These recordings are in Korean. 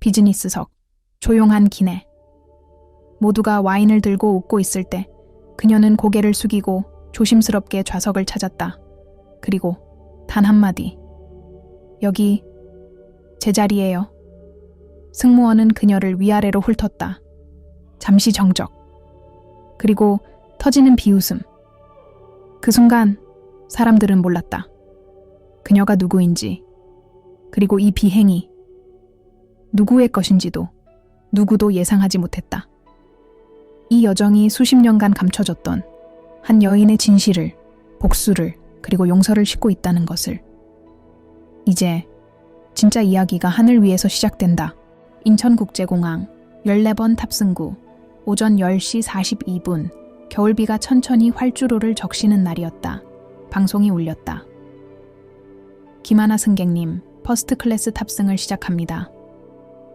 비즈니스석, 조용한 기내. 모두가 와인을 들고 웃고 있을 때 그녀는 고개를 숙이고 조심스럽게 좌석을 찾았다. 그리고 단 한마디. 여기 제 자리예요. 승무원은 그녀를 위아래로 훑었다. 잠시 정적. 그리고 터지는 비웃음. 그 순간 사람들은 몰랐다. 그녀가 누구인지, 그리고 이 비행이 누구의 것인지도 누구도 예상하지 못했다. 이 여정이 수십 년간 감춰졌던 한 여인의 진실을, 복수를, 그리고 용서를 싣고 있다는 것을. 이제 진짜 이야기가 하늘 위에서 시작된다. 인천국제공항 14번 탑승구 오전 10시 42분 겨울비가 천천히 활주로를 적시는 날이었다. 방송이 울렸다. 김하나 승객님, 퍼스트 클래스 탑승을 시작합니다.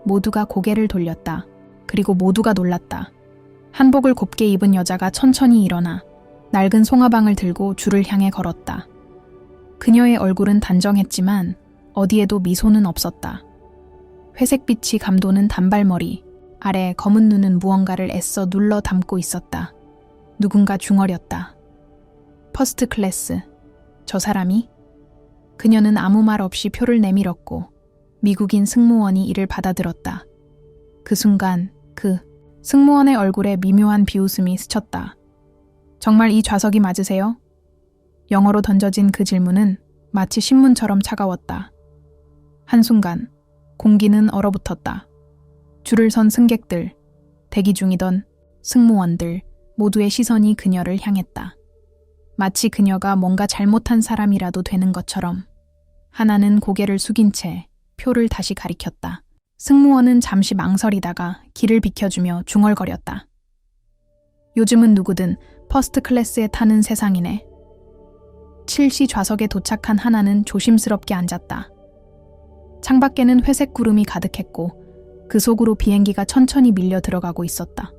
모두가 고개를 돌렸다. 그리고 모두가 놀랐다. 한복을 곱게 입은 여자가 천천히 일어나 낡은 송화방을 들고 줄을 향해 걸었다. 그녀의 얼굴은 단정했지만 어디에도 미소는 없었다. 회색빛이 감도는 단발머리, 아래 검은 눈은 무언가를 애써 눌러 담고 있었다. 누군가 중얼였다. 퍼스트 클래스, 저 사람이? 그녀는 아무 말 없이 표를 내밀었고 미국인 승무원이 이를 받아들었다. 그 순간 그 승무원의 얼굴에 미묘한 비웃음이 스쳤다. 정말 이 좌석이 맞으세요? 영어로 던져진 그 질문은 마치 신문처럼 차가웠다. 한순간 공기는 얼어붙었다. 줄을 선 승객들, 대기 중이던 승무원들 모두의 시선이 그녀를 향했다. 마치 그녀가 뭔가 잘못한 사람이라도 되는 것처럼. 하나는 고개를 숙인 채 표를 다시 가리켰다. 승무원은 잠시 망설이다가 길을 비켜주며 중얼거렸다. 요즘은 누구든 퍼스트 클래스에 타는 세상이네. 7시 좌석에 도착한 하나는 조심스럽게 앉았다. 창밖에는 회색 구름이 가득했고 그 속으로 비행기가 천천히 밀려 들어가고 있었다.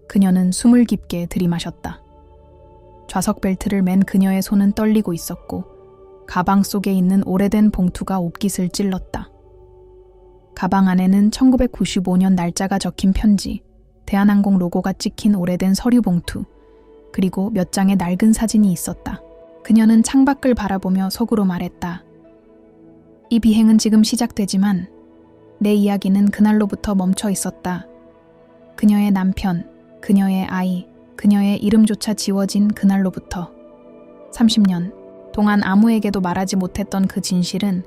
그녀는 숨을 깊게 들이마셨다. 좌석 벨트를 맨 그녀의 손은 떨리고 있었고 가방 속에 있는 오래된 봉투가 옷깃을 찔렀다. 가방 안에는 1995년 날짜가 적힌 편지, 대한항공 로고가 찍힌 오래된 서류 봉투, 그리고 몇 장의 낡은 사진이 있었다. 그녀는 창밖을 바라보며 속으로 말했다. 이 비행은 지금 시작되지만 내 이야기는 그날로부터 멈춰 있었다. 그녀의 남편, 그녀의 아이, 그녀의 이름조차 지워진 그날로부터. 30년 동안 아무에게도 말하지 못했던 그 진실은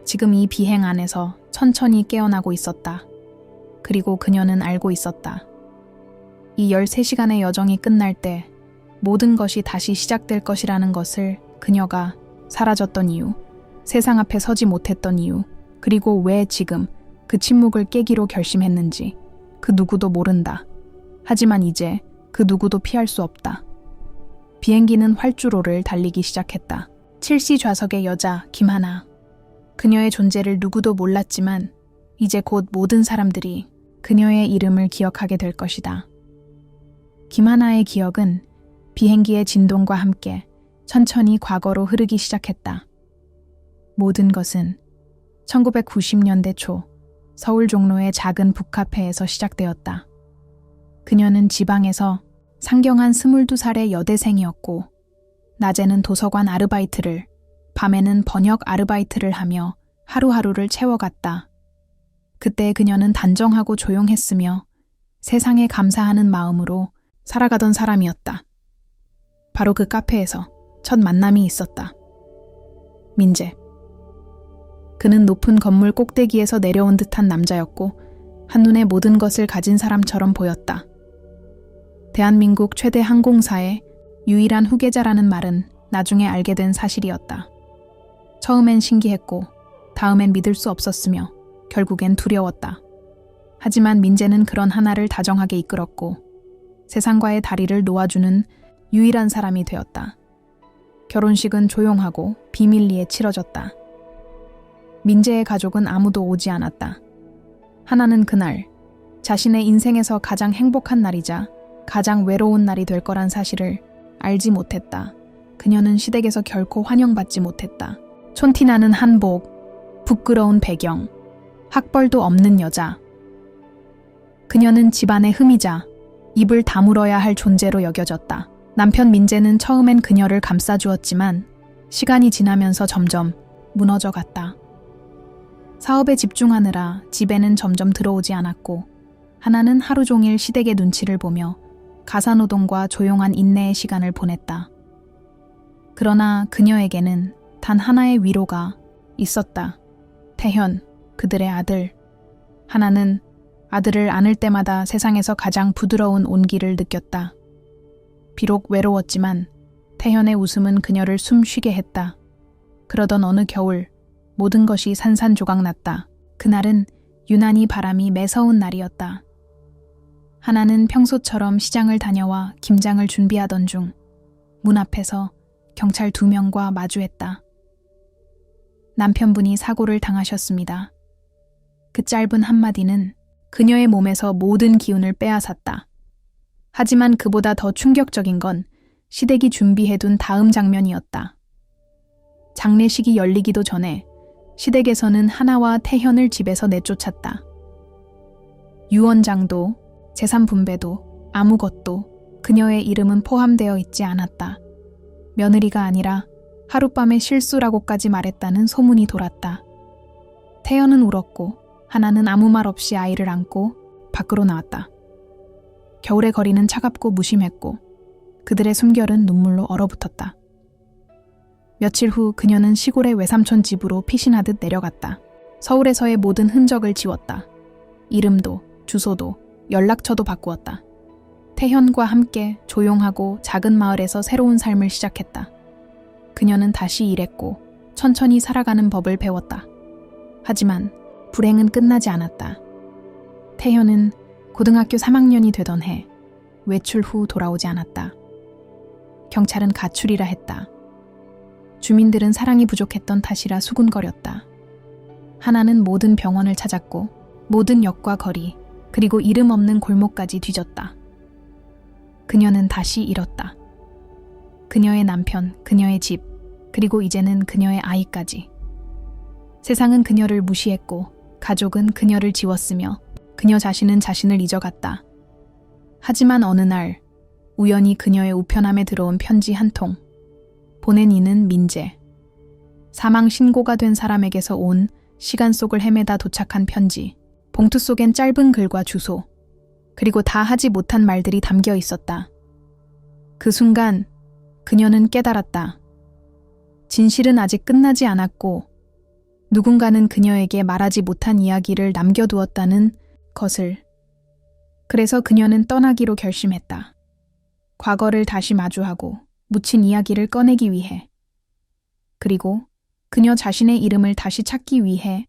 지금 이 비행 안에서 천천히 깨어나고 있었다. 그리고 그녀는 알고 있었다. 이 13시간의 여정이 끝날 때 모든 것이 다시 시작될 것이라는 것을. 그녀가 사라졌던 이유, 세상 앞에 서지 못했던 이유, 그리고 왜 지금 그 침묵을 깨기로 결심했는지 그 누구도 모른다. 하지만 이제 그 누구도 피할 수 없다. 비행기는 활주로를 달리기 시작했다. 7시 좌석의 여자 김하나. 그녀의 존재를 누구도 몰랐지만 이제 곧 모든 사람들이 그녀의 이름을 기억하게 될 것이다. 김하나의 기억은 비행기의 진동과 함께 천천히 과거로 흐르기 시작했다. 모든 것은 1990년대 초 서울 종로의 작은 북카페에서 시작되었다. 그녀는 지방에서 상경한 22살의 여대생이었고 낮에는 도서관 아르바이트를, 밤에는 번역 아르바이트를 하며 하루하루를 채워갔다. 그때 그녀는 단정하고 조용했으며 세상에 감사하는 마음으로 살아가던 사람이었다. 바로 그 카페에서 첫 만남이 있었다. 민재. 그는 높은 건물 꼭대기에서 내려온 듯한 남자였고 한눈에 모든 것을 가진 사람처럼 보였다. 대한민국 최대 항공사의 유일한 후계자라는 말은 나중에 알게 된 사실이었다. 처음엔 신기했고 다음엔 믿을 수 없었으며 결국엔 두려웠다. 하지만 민재는 그런 하나를 다정하게 이끌었고 세상과의 다리를 놓아주는 유일한 사람이 되었다. 결혼식은 조용하고 비밀리에 치러졌다. 민재의 가족은 아무도 오지 않았다. 하나는 그날 자신의 인생에서 가장 행복한 날이자 가장 외로운 날이 될 거란 사실을 알지 못했다. 그녀는 시댁에서 결코 환영받지 못했다. 촌티나는 한복, 부끄러운 배경, 학벌도 없는 여자. 그녀는 집안의 흠이자 입을 다물어야 할 존재로 여겨졌다. 남편 민재는 처음엔 그녀를 감싸주었지만 시간이 지나면서 점점 무너져 갔다. 사업에 집중하느라 집에는 점점 들어오지 않았고 하나는 하루 종일 시댁의 눈치를 보며 가사노동과 조용한 인내의 시간을 보냈다. 그러나 그녀에게는 단 하나의 위로가 있었다. 태현, 그들의 아들. 하나는 아들을 안을 때마다 세상에서 가장 부드러운 온기를 느꼈다. 비록 외로웠지만 태현의 웃음은 그녀를 숨쉬게 했다. 그러던 어느 겨울 모든 것이 산산조각났다. 그날은 유난히 바람이 매서운 날이었다. 하나는 평소처럼 시장을 다녀와 김장을 준비하던 중 문 앞에서 경찰 2명과 마주했다. 남편분이 사고를 당하셨습니다. 그 짧은 한마디는 그녀의 몸에서 모든 기운을 빼앗았다. 하지만 그보다 더 충격적인 건 시댁이 준비해둔 다음 장면이었다. 장례식이 열리기도 전에 시댁에서는 하나와 태현을 집에서 내쫓았다. 유언장도 재산 분배도 아무것도 그녀의 이름은 포함되어 있지 않았다. 며느리가 아니라 하룻밤의 실수라고까지 말했다는 소문이 돌았다. 태연은 울었고 하나는 아무 말 없이 아이를 안고 밖으로 나왔다. 겨울의 거리는 차갑고 무심했고 그들의 숨결은 눈물로 얼어붙었다. 며칠 후 그녀는 시골의 외삼촌 집으로 피신하듯 내려갔다. 서울에서의 모든 흔적을 지웠다. 이름도 주소도 연락처도 바꾸었다. 태현과 함께 조용하고 작은 마을에서 새로운 삶을 시작했다. 그녀는 다시 일했고 천천히 살아가는 법을 배웠다. 하지만 불행은 끝나지 않았다. 태현은 고등학교 3학년이 되던 해 외출 후 돌아오지 않았다. 경찰은 가출이라 했다. 주민들은 사랑이 부족했던 탓이라 수군거렸다. 하나는 모든 병원을 찾았고 모든 역과 거리 그리고 이름 없는 골목까지 뒤졌다. 그녀는 다시 잃었다. 그녀의 남편, 그녀의 집, 그리고 이제는 그녀의 아이까지. 세상은 그녀를 무시했고 가족은 그녀를 지웠으며 그녀 자신은 자신을 잊어갔다. 하지만 어느 날 우연히 그녀의 우편함에 들어온 편지 한 통. 보낸 이는 민재. 사망 신고가 된 사람에게서 온 시간 속을 헤매다 도착한 편지. 봉투 속엔 짧은 글과 주소, 그리고 다 하지 못한 말들이 담겨 있었다. 그 순간 그녀는 깨달았다. 진실은 아직 끝나지 않았고 누군가는 그녀에게 말하지 못한 이야기를 남겨두었다는 것을. 그래서 그녀는 떠나기로 결심했다. 과거를 다시 마주하고 묻힌 이야기를 꺼내기 위해. 그리고 그녀 자신의 이름을 다시 찾기 위해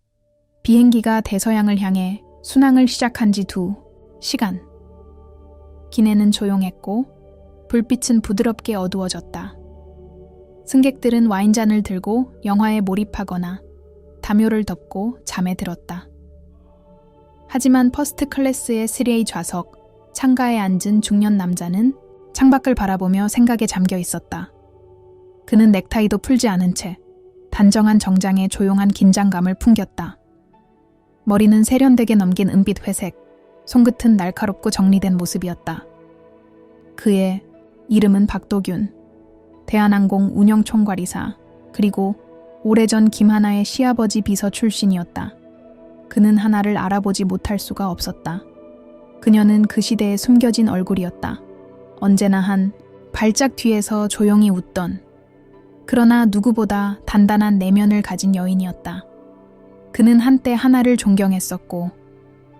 비행기가 대서양을 향해 순항을 시작한 지 2시간. 기내는 조용했고 불빛은 부드럽게 어두워졌다. 승객들은 와인잔을 들고 영화에 몰입하거나 담요를 덮고 잠에 들었다. 하지만 퍼스트 클래스의 3A 좌석, 창가에 앉은 중년 남자는 창밖을 바라보며 생각에 잠겨 있었다. 그는 넥타이도 풀지 않은 채 단정한 정장에 조용한 긴장감을 풍겼다. 머리는 세련되게 넘긴 은빛 회색, 손끝은 날카롭고 정리된 모습이었다. 그의 이름은 박도균, 대한항공 운영총괄이사, 그리고 오래전 김하나의 시아버지 비서 출신이었다. 그는 하나를 알아보지 못할 수가 없었다. 그녀는 그 시대에 숨겨진 얼굴이었다. 언제나 한 발짝 뒤에서 조용히 웃던, 그러나 누구보다 단단한 내면을 가진 여인이었다. 그는 한때 하나를 존경했었고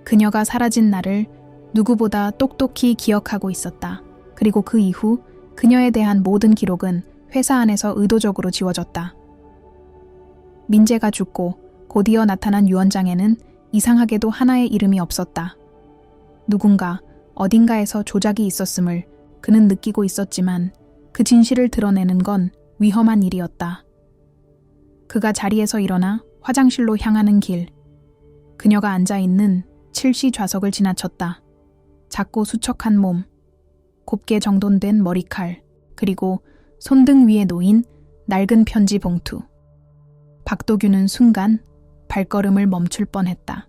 그녀가 사라진 날을 누구보다 똑똑히 기억하고 있었다. 그리고 그 이후 그녀에 대한 모든 기록은 회사 안에서 의도적으로 지워졌다. 민재가 죽고 곧이어 나타난 유언장에는 이상하게도 하나의 이름이 없었다. 누군가 어딘가에서 조작이 있었음을 그는 느끼고 있었지만 그 진실을 드러내는 건 위험한 일이었다. 그가 자리에서 일어나 화장실로 향하는 길, 그녀가 앉아있는 7시 좌석을 지나쳤다. 작고 수척한 몸, 곱게 정돈된 머리칼, 그리고 손등 위에 놓인 낡은 편지 봉투. 박도균은 순간 발걸음을 멈출 뻔했다.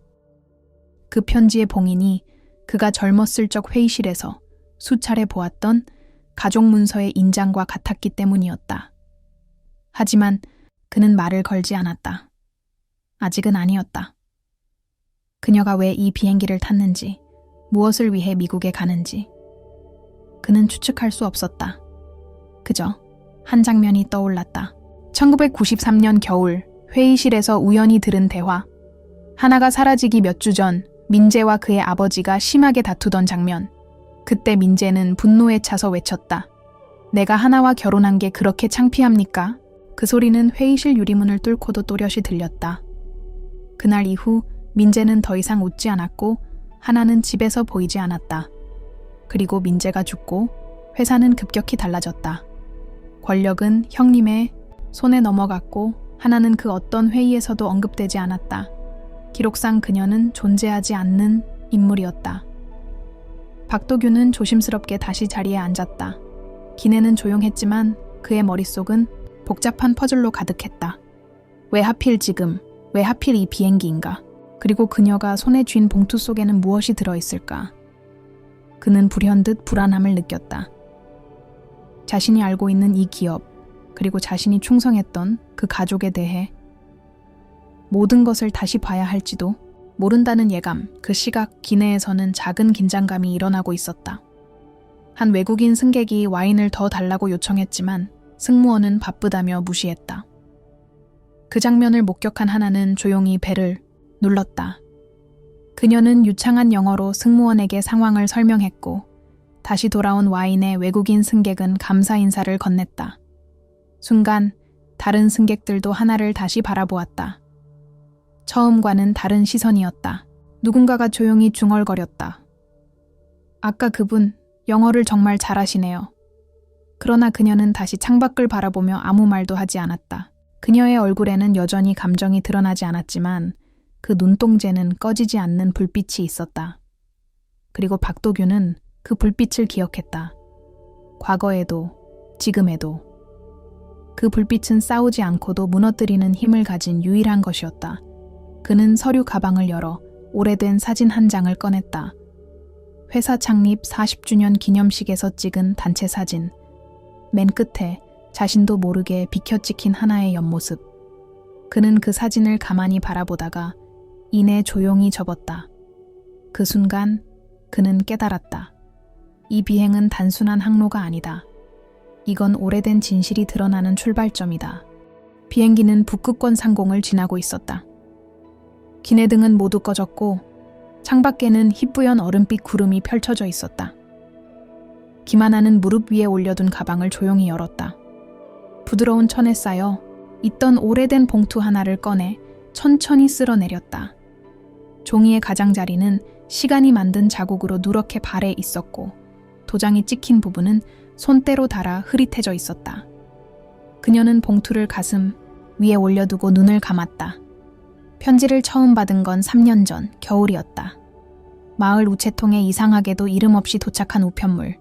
그 편지의 봉인이 그가 젊었을 적 회의실에서 수차례 보았던 가족 문서의 인장과 같았기 때문이었다. 하지만 그는 말을 걸지 않았다. 아직은 아니었다. 그녀가 왜 이 비행기를 탔는지, 무엇을 위해 미국에 가는지 그는 추측할 수 없었다. 그저 한 장면이 떠올랐다. 1993년 겨울 회의실에서 우연히 들은 대화. 하나가 사라지기 몇 주 전 민재와 그의 아버지가 심하게 다투던 장면. 그때 민재는 분노에 차서 외쳤다. 내가 하나와 결혼한 게 그렇게 창피합니까? 그 소리는 회의실 유리문을 뚫고도 또렷이 들렸다. 그날 이후 민재는 더 이상 웃지 않았고 하나는 집에서 보이지 않았다. 그리고 민재가 죽고 회사는 급격히 달라졌다. 권력은 형님의 손에 넘어갔고 하나는 그 어떤 회의에서도 언급되지 않았다. 기록상 그녀는 존재하지 않는 인물이었다. 박도규는 조심스럽게 다시 자리에 앉았다. 기내는 조용했지만 그의 머릿속은 복잡한 퍼즐로 가득했다. 왜 하필 지금, 왜 하필 이 비행기인가? 그리고 그녀가 손에 쥔 봉투 속에는 무엇이 들어있을까? 그는 불현듯 불안함을 느꼈다. 자신이 알고 있는 이 기업, 그리고 자신이 충성했던 그 가족에 대해 모든 것을 다시 봐야 할지도 모른다는 예감, 그 시각 기내에서는 작은 긴장감이 일어나고 있었다. 한 외국인 승객이 와인을 더 달라고 요청했지만 승무원은 바쁘다며 무시했다. 그 장면을 목격한 하나는 조용히 배를 눌렀다. 그녀는 유창한 영어로 승무원에게 상황을 설명했고 다시 돌아온 와인의 외국인 승객은 감사 인사를 건넸다. 순간 다른 승객들도 하나를 다시 바라보았다. 처음과는 다른 시선이었다. 누군가가 조용히 중얼거렸다. 아까 그분 영어를 정말 잘하시네요. 그러나 그녀는 다시 창밖을 바라보며 아무 말도 하지 않았다. 그녀의 얼굴에는 여전히 감정이 드러나지 않았지만 그 눈동자는 꺼지지 않는 불빛이 있었다. 그리고 박도규는 그 불빛을 기억했다. 과거에도, 지금에도. 그 불빛은 싸우지 않고도 무너뜨리는 힘을 가진 유일한 것이었다. 그는 서류 가방을 열어 오래된 사진 한 장을 꺼냈다. 회사 창립 40주년 기념식에서 찍은 단체 사진. 맨 끝에 자신도 모르게 비켜 찍힌 하나의 옆모습. 그는 그 사진을 가만히 바라보다가 이내 조용히 접었다. 그 순간 그는 깨달았다. 이 비행은 단순한 항로가 아니다. 이건 오래된 진실이 드러나는 출발점이다. 비행기는 북극권 상공을 지나고 있었다. 기내등은 모두 꺼졌고 창밖에는 희뿌연 얼음빛 구름이 펼쳐져 있었다. 김하나는 무릎 위에 올려둔 가방을 조용히 열었다. 부드러운 천에 쌓여 있던 오래된 봉투 하나를 꺼내 천천히 쓸어내렸다. 종이의 가장자리는 시간이 만든 자국으로 누렇게 발에 있었고 도장이 찍힌 부분은 손때로 닳아 흐릿해져 있었다. 그녀는 봉투를 가슴 위에 올려두고 눈을 감았다. 편지를 처음 받은 건 3년 전 겨울이었다. 마을 우체통에 이상하게도 이름 없이 도착한 우편물.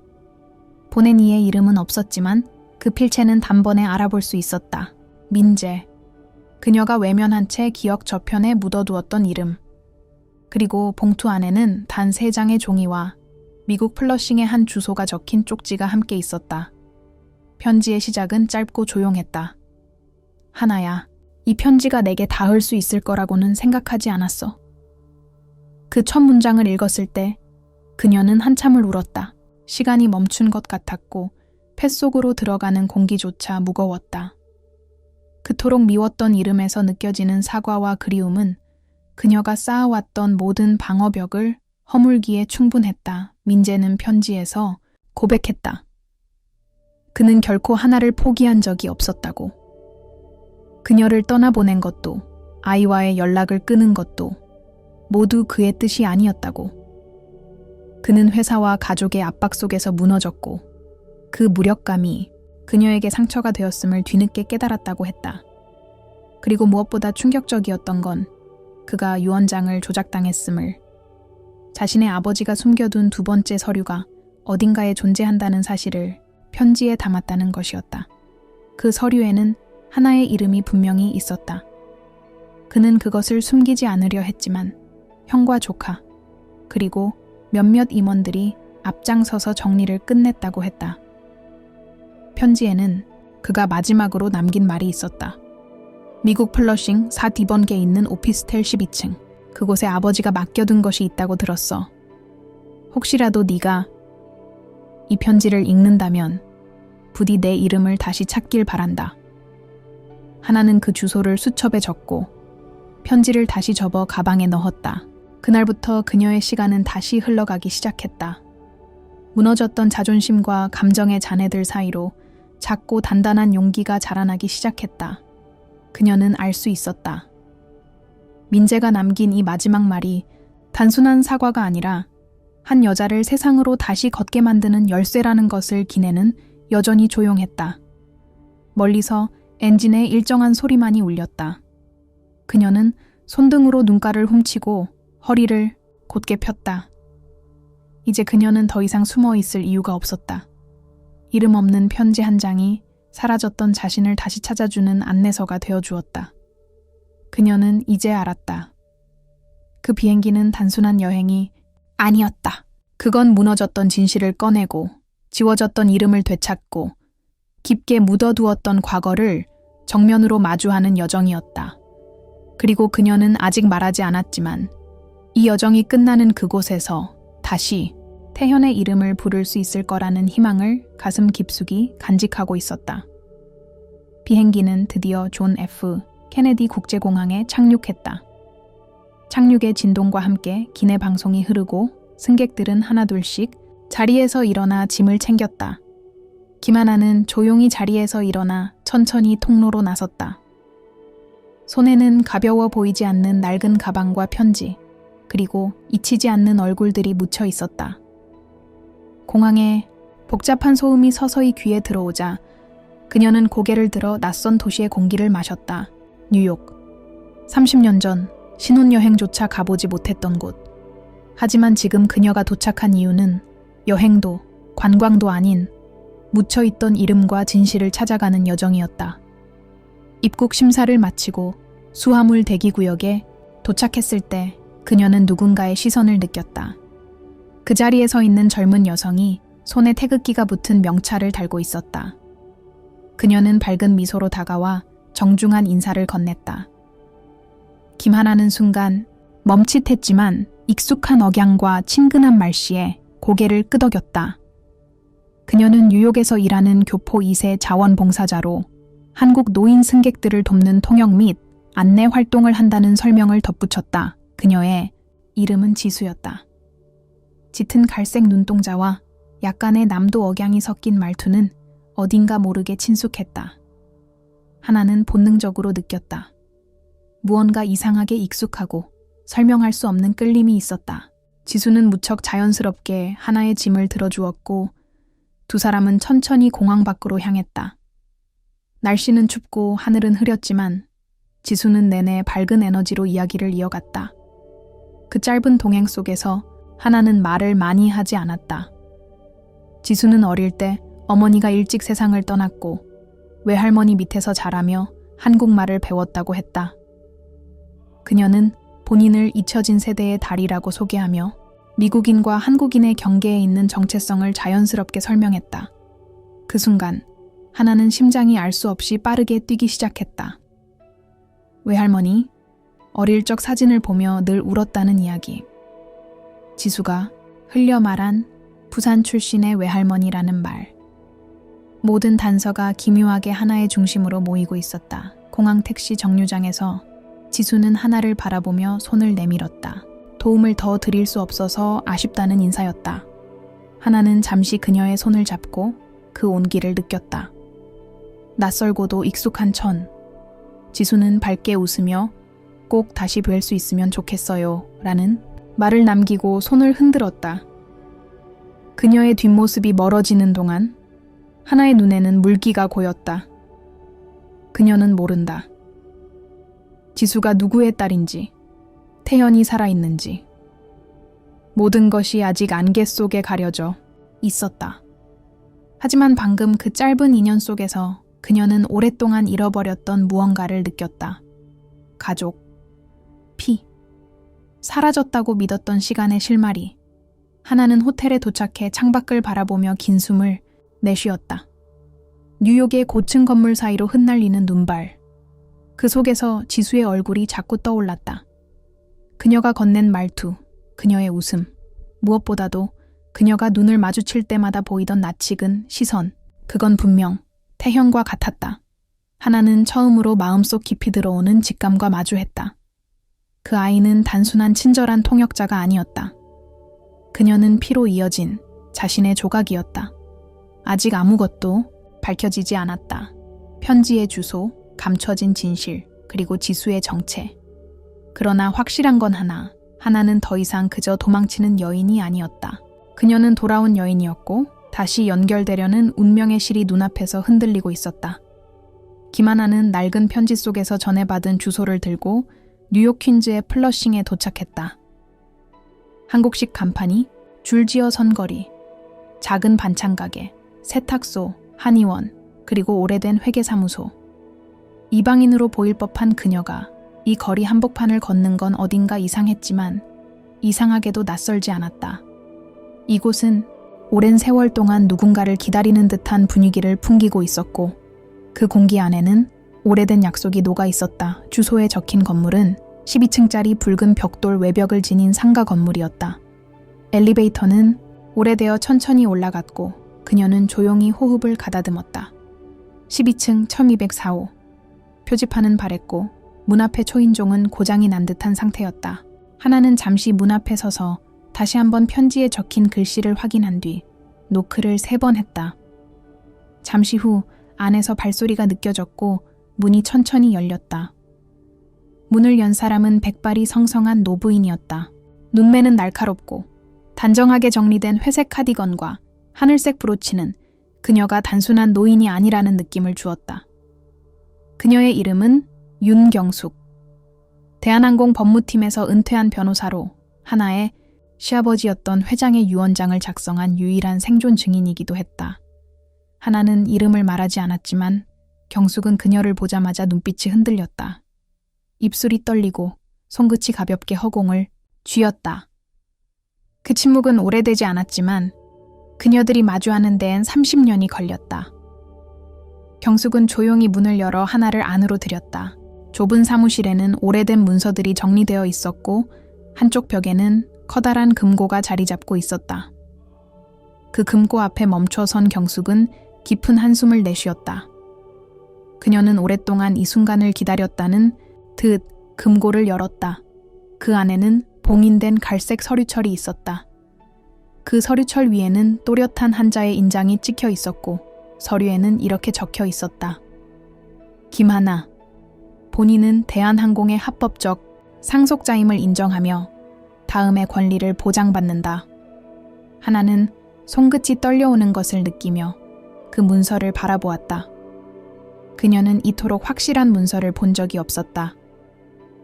보낸 이의 이름은 없었지만 그 필체는 단번에 알아볼 수 있었다. 민재. 그녀가 외면한 채 기억 저편에 묻어두었던 이름. 그리고 봉투 안에는 단 3장의 종이와 미국 플러싱의 한 주소가 적힌 쪽지가 함께 있었다. 편지의 시작은 짧고 조용했다. 하나야, 이 편지가 내게 닿을 수 있을 거라고는 생각하지 않았어. 그 첫 문장을 읽었을 때 그녀는 한참을 울었다. 시간이 멈춘 것 같았고 뱃속으로 들어가는 공기조차 무거웠다. 그토록 미웠던 이름에서 느껴지는 사과와 그리움은 그녀가 쌓아왔던 모든 방어벽을 허물기에 충분했다. 민재는 편지에서 고백했다. 그는 결코 하나를 포기한 적이 없었다고. 그녀를 떠나보낸 것도, 아이와의 연락을 끊은 것도 모두 그의 뜻이 아니었다고. 그는 회사와 가족의 압박 속에서 무너졌고 그 무력감이 그녀에게 상처가 되었음을 뒤늦게 깨달았다고 했다. 그리고 무엇보다 충격적이었던 건 그가 유언장을 조작당했음을, 자신의 아버지가 숨겨둔 2번째 서류가 어딘가에 존재한다는 사실을 편지에 담았다는 것이었다. 그 서류에는 하나의 이름이 분명히 있었다. 그는 그것을 숨기지 않으려 했지만 형과 조카, 그리고 몇몇 임원들이 앞장서서 정리를 끝냈다고 했다. 편지에는 그가 마지막으로 남긴 말이 있었다. 미국 플러싱 4D번에 있는 오피스텔 12층. 그곳에 아버지가 맡겨둔 것이 있다고 들었어. 혹시라도 네가 이 편지를 읽는다면 부디 내 이름을 다시 찾길 바란다. 하나는 그 주소를 수첩에 적고 편지를 다시 접어 가방에 넣었다. 그날부터 그녀의 시간은 다시 흘러가기 시작했다. 무너졌던 자존심과 감정의 잔해들 사이로 작고 단단한 용기가 자라나기 시작했다. 그녀는 알 수 있었다. 민재가 남긴 이 마지막 말이 단순한 사과가 아니라 한 여자를 세상으로 다시 걷게 만드는 열쇠라는 것을 기내는 여전히 조용했다. 멀리서 엔진의 일정한 소리만이 울렸다. 그녀는 손등으로 눈가를 훔치고 허리를 곧게 폈다. 이제 그녀는 더 이상 숨어 있을 이유가 없었다. 이름 없는 편지 한 장이 사라졌던 자신을 다시 찾아주는 안내서가 되어주었다. 그녀는 이제 알았다. 그 비행기는 단순한 여행이 아니었다. 그건 무너졌던 진실을 꺼내고 지워졌던 이름을 되찾고 깊게 묻어두었던 과거를 정면으로 마주하는 여정이었다. 그리고 그녀는 아직 말하지 않았지만 이 여정이 끝나는 그곳에서 다시 태현의 이름을 부를 수 있을 거라는 희망을 가슴 깊숙이 간직하고 있었다. 비행기는 드디어 존 F. 케네디 국제공항에 착륙했다. 착륙의 진동과 함께 기내 방송이 흐르고 승객들은 하나둘씩 자리에서 일어나 짐을 챙겼다. 김하나는 조용히 자리에서 일어나 천천히 통로로 나섰다. 손에는 가벼워 보이지 않는 낡은 가방과 편지, 그리고 잊히지 않는 얼굴들이 묻혀 있었다. 공항에 복잡한 소음이 서서히 귀에 들어오자 그녀는 고개를 들어 낯선 도시의 공기를 마셨다. 뉴욕. 30년 전 신혼여행조차 가보지 못했던 곳. 하지만 지금 그녀가 도착한 이유는 여행도 관광도 아닌 묻혀있던 이름과 진실을 찾아가는 여정이었다. 입국 심사를 마치고 수화물 대기구역에 도착했을 때 그녀는 누군가의 시선을 느꼈다. 그 자리에 서 있는 젊은 여성이 손에 태극기가 붙은 명찰을 달고 있었다. 그녀는 밝은 미소로 다가와 정중한 인사를 건넸다. 김하나는 순간 멈칫했지만 익숙한 억양과 친근한 말씨에 고개를 끄덕였다. 그녀는 뉴욕에서 일하는 교포 2세 자원봉사자로 한국 노인 승객들을 돕는 통역 및 안내 활동을 한다는 설명을 덧붙였다. 그녀의 이름은 지수였다. 짙은 갈색 눈동자와 약간의 남도 억양이 섞인 말투는 어딘가 모르게 친숙했다. 하나는 본능적으로 느꼈다. 무언가 이상하게 익숙하고 설명할 수 없는 끌림이 있었다. 지수는 무척 자연스럽게 하나의 짐을 들어주었고 두 사람은 천천히 공항 밖으로 향했다. 날씨는 춥고 하늘은 흐렸지만 지수는 내내 밝은 에너지로 이야기를 이어갔다. 그 짧은 동행 속에서 하나는 말을 많이 하지 않았다. 지수는 어릴 때 어머니가 일찍 세상을 떠났고 외할머니 밑에서 자라며 한국말을 배웠다고 했다. 그녀는 본인을 잊혀진 세대의 달이라고 소개하며 미국인과 한국인의 경계에 있는 정체성을 자연스럽게 설명했다. 그 순간 하나는 심장이 알 수 없이 빠르게 뛰기 시작했다. 외할머니, 어릴 적 사진을 보며 늘 울었다는 이야기. 지수가 흘려 말한 부산 출신의 외할머니라는 말. 모든 단서가 기묘하게 하나의 중심으로 모이고 있었다. 공항 택시 정류장에서 지수는 하나를 바라보며 손을 내밀었다. 도움을 더 드릴 수 없어서 아쉽다는 인사였다. 하나는 잠시 그녀의 손을 잡고 그 온기를 느꼈다. 낯설고도 익숙한 천. 지수는 밝게 웃으며 꼭 다시 뵐 수 있으면 좋겠어요 라는 말을 남기고 손을 흔들었다. 그녀의 뒷모습이 멀어지는 동안 하나의 눈에는 물기가 고였다. 그녀는 모른다. 지수가 누구의 딸인지, 태연이 살아있는지. 모든 것이 아직 안개 속에 가려져 있었다. 하지만 방금 그 짧은 인연 속에서 그녀는 오랫동안 잃어버렸던 무언가를 느꼈다. 가족, 피, 사라졌다고 믿었던 시간의 실마리. 하나는 호텔에 도착해 창밖을 바라보며 긴 숨을 내쉬었다. 뉴욕의 고층 건물 사이로 흩날리는 눈발. 그 속에서 지수의 얼굴이 자꾸 떠올랐다. 그녀가 건넨 말투, 그녀의 웃음, 무엇보다도 그녀가 눈을 마주칠 때마다 보이던 낯익은 시선, 그건 분명 태현과 같았다. 하나는 처음으로 마음속 깊이 들어오는 직감과 마주했다. 그 아이는 단순한 친절한 통역자가 아니었다. 그녀는 피로 이어진 자신의 조각이었다. 아직 아무것도 밝혀지지 않았다. 편지의 주소, 감춰진 진실, 그리고 지수의 정체. 그러나 확실한 건 하나는 더 이상 그저 도망치는 여인이 아니었다. 그녀는 돌아온 여인이었고 다시 연결되려는 운명의 실이 눈앞에서 흔들리고 있었다. 김하나는 낡은 편지 속에서 전해받은 주소를 들고 뉴욕 퀸즈의 플러싱에 도착했다. 한국식 간판이, 줄지어 선 거리, 작은 반찬 가게, 세탁소, 한의원, 그리고 오래된 회계사무소. 이방인으로 보일 법한 그녀가 이 거리 한복판을 걷는 건 어딘가 이상했지만 이상하게도 낯설지 않았다. 이곳은 오랜 세월 동안 누군가를 기다리는 듯한 분위기를 풍기고 있었고 그 공기 안에는 오래된 약속이 녹아 있었다. 주소에 적힌 건물은 12층짜리 붉은 벽돌 외벽을 지닌 상가 건물이었다. 엘리베이터는 오래되어 천천히 올라갔고 그녀는 조용히 호흡을 가다듬었다. 12층 1204호. 표지판은 바랬고 문 앞의 초인종은 고장이 난 듯한 상태였다. 하나는 잠시 문 앞에 서서 다시 한번 편지에 적힌 글씨를 확인한 뒤 노크를 3번 했다. 잠시 후 안에서 발소리가 느껴졌고 문이 천천히 열렸다. 문을 연 사람은 백발이 성성한 노부인이었다. 눈매는 날카롭고 단정하게 정리된 회색 카디건과 하늘색 브로치는 그녀가 단순한 노인이 아니라는 느낌을 주었다. 그녀의 이름은 윤경숙. 대한항공 법무팀에서 은퇴한 변호사로 하나의 시아버지였던 회장의 유언장을 작성한 유일한 생존 증인이기도 했다. 하나는 이름을 말하지 않았지만 경숙은 그녀를 보자마자 눈빛이 흔들렸다. 입술이 떨리고 손끝이 가볍게 허공을 쥐었다. 그 침묵은 오래되지 않았지만 그녀들이 마주하는 데엔 30년이 걸렸다. 경숙은 조용히 문을 열어 하나를 안으로 들였다. 좁은 사무실에는 오래된 문서들이 정리되어 있었고 한쪽 벽에는 커다란 금고가 자리 잡고 있었다. 그 금고 앞에 멈춰선 경숙은 깊은 한숨을 내쉬었다. 그녀는 오랫동안 이 순간을 기다렸다는 듯 금고를 열었다. 그 안에는 봉인된 갈색 서류철이 있었다. 그 서류철 위에는 또렷한 한자의 인장이 찍혀 있었고 서류에는 이렇게 적혀 있었다. 김하나, 본인은 대한항공의 합법적 상속자임을 인정하며 다음의 권리를 보장받는다. 하나는 손끝이 떨려오는 것을 느끼며 그 문서를 바라보았다. 그녀는 이토록 확실한 문서를 본 적이 없었다.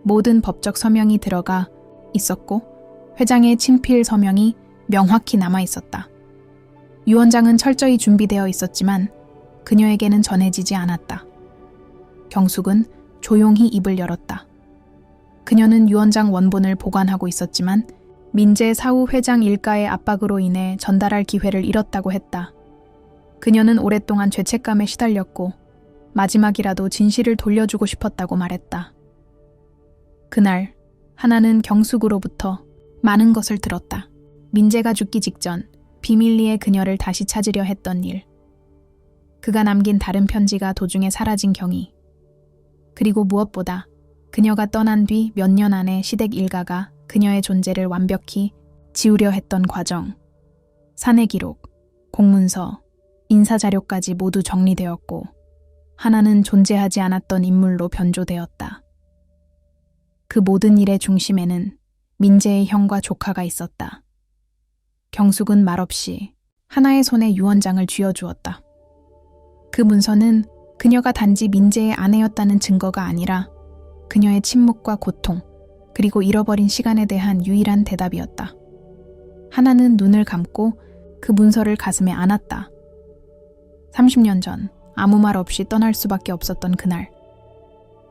모든 법적 서명이 들어가 있었고 회장의 친필 서명이 명확히 남아 있었다. 유언장은 철저히 준비되어 있었지만 그녀에게는 전해지지 않았다. 경숙은 조용히 입을 열었다. 그녀는 유언장 원본을 보관하고 있었지만 민재 사후 회장 일가의 압박으로 인해 전달할 기회를 잃었다고 했다. 그녀는 오랫동안 죄책감에 시달렸고 마지막이라도 진실을 돌려주고 싶었다고 말했다. 그날 하나는 경숙으로부터 많은 것을 들었다. 민재가 죽기 직전 비밀리에 그녀를 다시 찾으려 했던 일, 그가 남긴 다른 편지가 도중에 사라진 경위, 그리고 무엇보다 그녀가 떠난 뒤 몇 년 안에 시댁 일가가 그녀의 존재를 완벽히 지우려 했던 과정. 사내 기록, 공문서, 인사자료까지 모두 정리되었고 하나는 존재하지 않았던 인물로 변조되었다. 그 모든 일의 중심에는 민재의 형과 조카가 있었다. 경숙은 말없이 하나의 손에 유언장을 쥐어주었다. 그 문서는 그녀가 단지 민재의 아내였다는 증거가 아니라 그녀의 침묵과 고통, 그리고 잃어버린 시간에 대한 유일한 대답이었다. 하나는 눈을 감고 그 문서를 가슴에 안았다. 30년 전 아무 말 없이 떠날 수밖에 없었던 그날,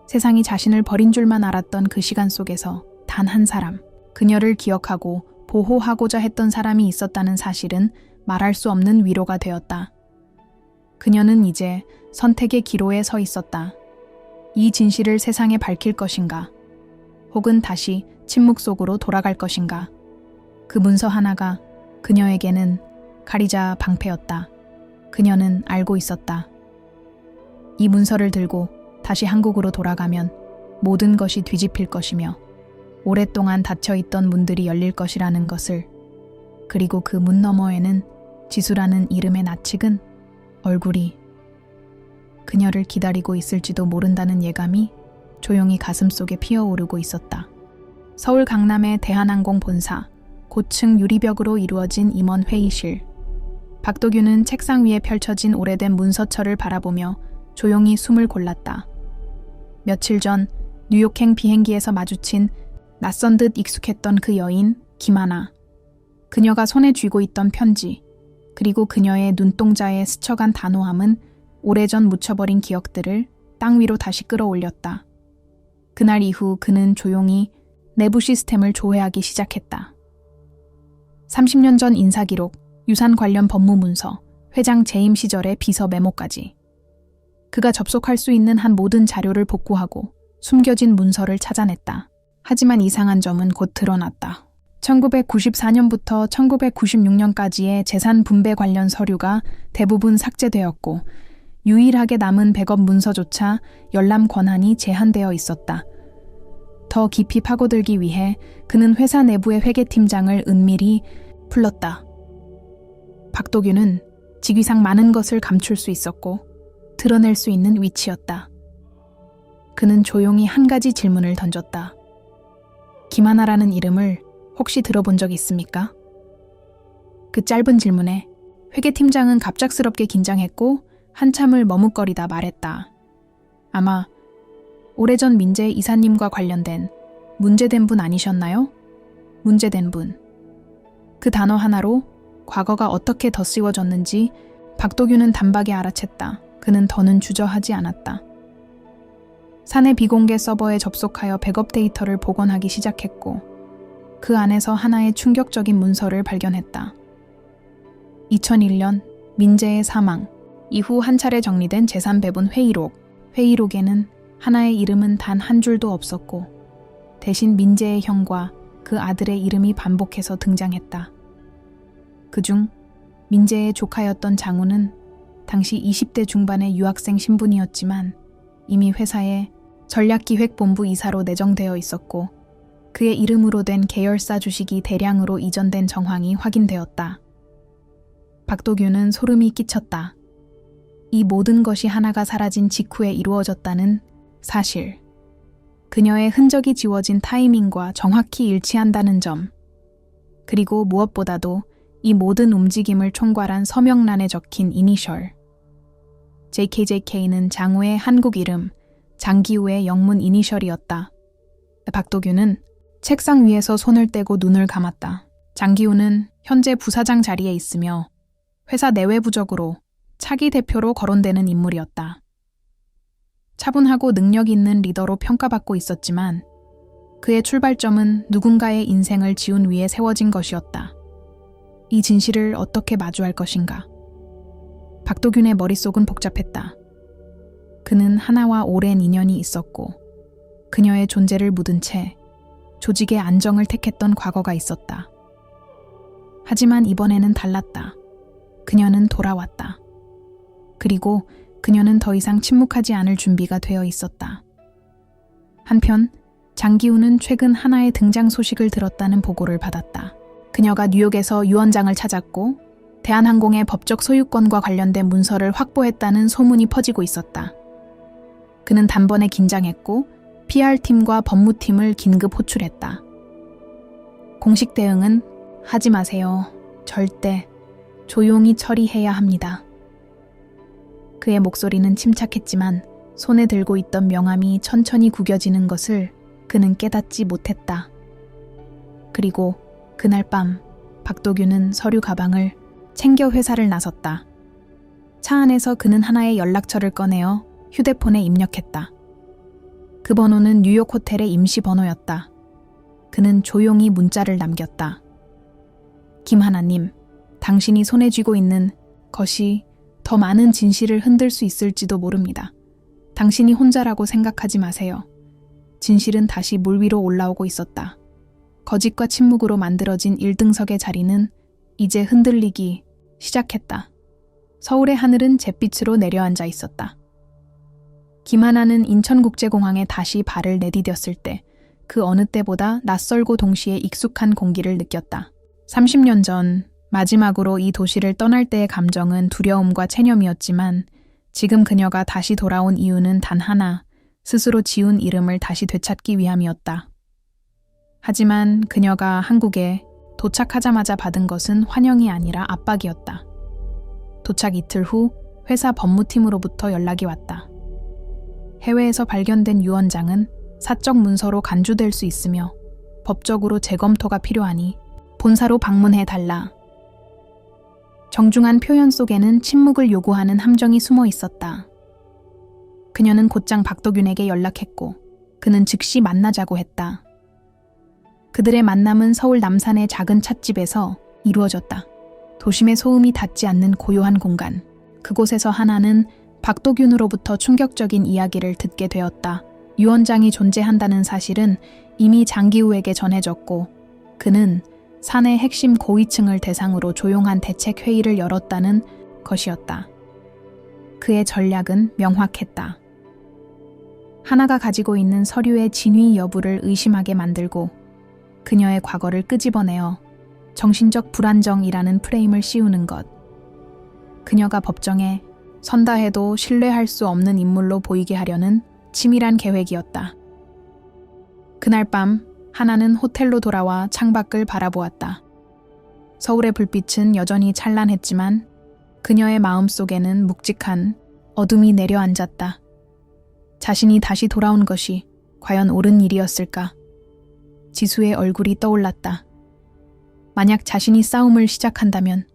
세상이 자신을 버린 줄만 알았던 그 시간 속에서 단 한 사람, 그녀를 기억하고 보호하고자 했던 사람이 있었다는 사실은 말할 수 없는 위로가 되었다. 그녀는 이제 선택의 기로에 서 있었다. 이 진실을 세상에 밝힐 것인가? 혹은 다시 침묵 속으로 돌아갈 것인가? 그 문서 하나가 그녀에게는 가리자 방패였다. 그녀는 알고 있었다. 이 문서를 들고 다시 한국으로 돌아가면 모든 것이 뒤집힐 것이며 오랫동안 닫혀있던 문들이 열릴 것이라는 것을, 그리고 그 문 너머에는 지수라는 이름의 낯익은 얼굴이 그녀를 기다리고 있을지도 모른다는 예감이 조용히 가슴속에 피어오르고 있었다. 서울 강남의 대한항공 본사, 고층 유리벽으로 이루어진 임원 회의실. 박도규는 책상 위에 펼쳐진 오래된 문서철을 바라보며 조용히 숨을 골랐다. 며칠 전 뉴욕행 비행기에서 마주친 낯선 듯 익숙했던 그 여인 김하나. 그녀가 손에 쥐고 있던 편지, 그리고 그녀의 눈동자에 스쳐간 단호함은 오래전 묻혀버린 기억들을 땅 위로 다시 끌어올렸다. 그날 이후 그는 조용히 내부 시스템을 조회하기 시작했다. 30년 전 인사기록, 유산 관련 법무 문서, 회장 재임 시절의 비서 메모까지. 그가 접속할 수 있는 한 모든 자료를 복구하고 숨겨진 문서를 찾아냈다. 하지만 이상한 점은 곧 드러났다. 1994년부터 1996년까지의 재산 분배 관련 서류가 대부분 삭제되었고 유일하게 남은 백업 문서조차 열람 권한이 제한되어 있었다. 더 깊이 파고들기 위해 그는 회사 내부의 회계팀장을 은밀히 불렀다. 박도규는 직위상 많은 것을 감출 수 있었고 드러낼 수 있는 위치였다. 그는 조용히 한 가지 질문을 던졌다. 김하나라는 이름을 혹시 들어본 적 있습니까? 그 짧은 질문에 회계팀장은 갑작스럽게 긴장했고 한참을 머뭇거리다 말했다. 아마 오래전 민재 이사님과 관련된 문제된 분 아니셨나요? 문제된 분. 그 단어 하나로 과거가 어떻게 덧씌워졌는지 박도규는 단박에 알아챘다. 그는 더는 주저하지 않았다. 사내 비공개 서버에 접속하여 백업 데이터를 복원하기 시작했고 그 안에서 하나의 충격적인 문서를 발견했다. 2001년 민재의 사망 이후 한 차례 정리된 재산 배분 회의록. 회의록에는 하나의 이름은 단 한 줄도 없었고 대신 민재의 형과 그 아들의 이름이 반복해서 등장했다. 그중 민재의 조카였던 장우는 당시 20대 중반의 유학생 신분이었지만 이미 회사에 전략기획본부 이사로 내정되어 있었고 그의 이름으로 된 계열사 주식이 대량으로 이전된 정황이 확인되었다. 박도규는 소름이 끼쳤다. 이 모든 것이 하나가 사라진 직후에 이루어졌다는 사실. 그녀의 흔적이 지워진 타이밍과 정확히 일치한다는 점. 그리고 무엇보다도 이 모든 움직임을 총괄한 서명란에 적힌 이니셜. JKJK는 장우의 한국 이름, 장기우의 영문 이니셜이었다. 박도규는 책상 위에서 손을 떼고 눈을 감았다. 장기우는 현재 부사장 자리에 있으며 회사 내외부적으로 차기 대표로 거론되는 인물이었다. 차분하고 능력 있는 리더로 평가받고 있었지만 그의 출발점은 누군가의 인생을 지운 위에 세워진 것이었다. 이 진실을 어떻게 마주할 것인가? 박도균의 머릿속은 복잡했다. 그는 하나와 오랜 인연이 있었고 그녀의 존재를 묻은 채 조직의 안정을 택했던 과거가 있었다. 하지만 이번에는 달랐다. 그녀는 돌아왔다. 그리고 그녀는 더 이상 침묵하지 않을 준비가 되어 있었다. 한편 장기우는 최근 하나의 등장 소식을 들었다는 보고를 받았다. 그녀가 뉴욕에서 유원장을 찾았고 대한항공의 법적 소유권과 관련된 문서를 확보했다는 소문이 퍼지고 있었다. 그는 단번에 긴장했고 PR팀과 법무팀을 긴급 호출했다. 공식 대응은 하지 마세요. 절대 조용히 처리해야 합니다. 그의 목소리는 침착했지만 손에 들고 있던 명함이 천천히 구겨지는 것을 그는 깨닫지 못했다. 그리고 그날 밤 박도규는 서류 가방을 챙겨 회사를 나섰다. 차 안에서 그는 하나의 연락처를 꺼내어 휴대폰에 입력했다. 그 번호는 뉴욕 호텔의 임시 번호였다. 그는 조용히 문자를 남겼다. 김하나님, 당신이 손에 쥐고 있는 것이 더 많은 진실을 흔들 수 있을지도 모릅니다. 당신이 혼자라고 생각하지 마세요. 진실은 다시 물 위로 올라오고 있었다. 거짓과 침묵으로 만들어진 1등석의 자리는 이제 흔들리기 시작했다. 서울의 하늘은 잿빛으로 내려앉아 있었다. 김하나는 인천국제공항에 다시 발을 내디뎠을 때 그 어느 때보다 낯설고 동시에 익숙한 공기를 느꼈다. 30년 전 마지막으로 이 도시를 떠날 때의 감정은 두려움과 체념이었지만 지금 그녀가 다시 돌아온 이유는 단 하나, 스스로 지운 이름을 다시 되찾기 위함이었다. 하지만 그녀가 한국에 도착하자마자 받은 것은 환영이 아니라 압박이었다. 도착 이틀 후 회사 법무팀으로부터 연락이 왔다. 해외에서 발견된 유언장은 사적 문서로 간주될 수 있으며 법적으로 재검토가 필요하니 본사로 방문해달라. 정중한 표현 속에는 침묵을 요구하는 함정이 숨어 있었다. 그녀는 곧장 박도균에게 연락했고 그는 즉시 만나자고 했다. 그들의 만남은 서울 남산의 작은 찻집에서 이루어졌다. 도심의 소음이 닿지 않는 고요한 공간. 그곳에서 하나는 박도균으로부터 충격적인 이야기를 듣게 되었다. 유언장이 존재한다는 사실은 이미 장기우에게 전해졌고 그는 사내 핵심 고위층을 대상으로 조용한 대책 회의를 열었다는 것이었다. 그의 전략은 명확했다. 하나가 가지고 있는 서류의 진위 여부를 의심하게 만들고 그녀의 과거를 끄집어내어 정신적 불안정이라는 프레임을 씌우는 것. 그녀가 법정에 선다 해도 신뢰할 수 없는 인물로 보이게 하려는 치밀한 계획이었다. 그날 밤 하나는 호텔로 돌아와 창밖을 바라보았다. 서울의 불빛은 여전히 찬란했지만 그녀의 마음속에는 묵직한 어둠이 내려앉았다. 자신이 다시 돌아온 것이 과연 옳은 일이었을까? 지수의 얼굴이 떠올랐다. 만약 자신이 싸움을 시작한다면